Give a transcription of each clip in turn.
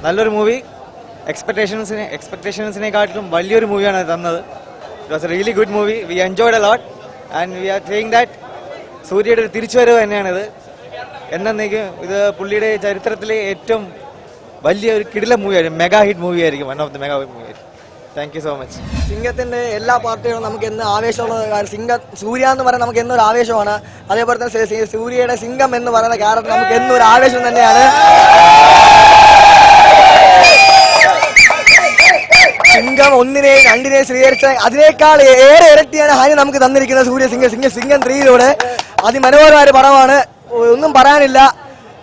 നല്ലൊരു മൂവി. എക്സ്പെക്ടേഷൻസിനെക്കാട്ടിലും വലിയൊരു മൂവിയാണ് തന്നത്. It was A really good movie. V enjoyed a lot and we are saying that സൂര്യയുടെ ഒരു തിരിച്ചുവരവ് തന്നെയാണിത്. എന്നേക്കും ഇത് പുള്ളിയുടെ ചരിത്രത്തിലെ ഏറ്റവും വലിയൊരു കിടില മൂവിയായിരിക്കും. മെഗാ ഹിറ്റ് മൂവി ആയിരിക്കും. One of the mega hit movie ആയിരിക്കും. Thank you so much. സിംഗത്തിന്റെ എല്ലാ പാർട്ടികളും നമുക്ക് എന്ന് ആവേശമുള്ള സൂര്യ എന്ന് പറയുന്നത് നമുക്ക് എന്നൊരു ആവേശമാണ്. അതേപോലെ തന്നെ സൂര്യയുടെ സിംഗം എന്ന് പറയുന്ന ക്യാരക്ടർ നമുക്ക് എന്നൊരു ആവേശം തന്നെയാണ്. സിംഗം 1-നെയും 2-നെയും സ്വീകരിച്ച അതിനേക്കാൾ ഏറെ ഇരട്ടിയാണ് ഹാനി നമുക്ക് തന്നിരിക്കുന്നത് സിംഗം 3-യിലൂടെ. അതിമനോഹരമായ ഒരു പടമാണ്. ഒന്നും പറയാനില്ല.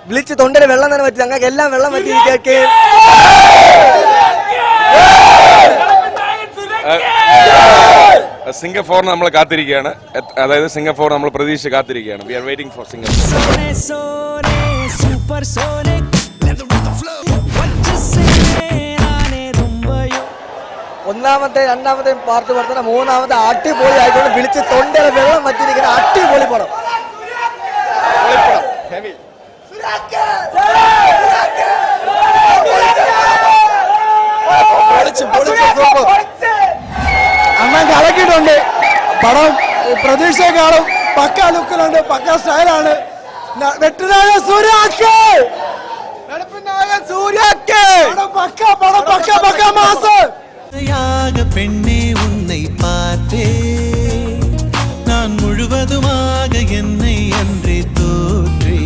വിളിച്ച് തൊണ്ടയിൽ വെള്ളം തന്നെ പറ്റി. ഞങ്ങൾക്ക് എല്ലാം വെള്ളം പറ്റി. സിംഗം 4 നമ്മൾ കാത്തിരിക്കുകയാണ്. അതായത് സിംഗം 4 നമ്മൾ പ്രതീക്ഷിച്ച് കാത്തിരിക്കുകയാണ്. We are waiting for Singam. ഒന്നാമത്തെ രണ്ടാമത്തെ പാർട്ട് പറഞ്ഞ മൂന്നാമത്തെ അടിപൊളി ആയിക്കൊണ്ട് വിളിച്ച് തൊണ്ടയിൽ വെള്ളം പറ്റിയിരിക്കുന്ന അടിപൊളി പടം. അണ്ണൻ കലക്കിയിട്ടുണ്ട്. പടം പ്രതീക്ഷയെക്കാളും പക്ക ലുക്കിലുണ്ട്. പക്ക സ്റ്റൈലാണ്. വെട്ടനായ സൂര്യാക്ക് പക്ക മാസം. பெண்ணே உன்னை பார்த்தே நான் முழுவதுமாக என்னை அன்றே தோற்றே.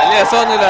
വലിയ രസമൊന്നുമില്ല.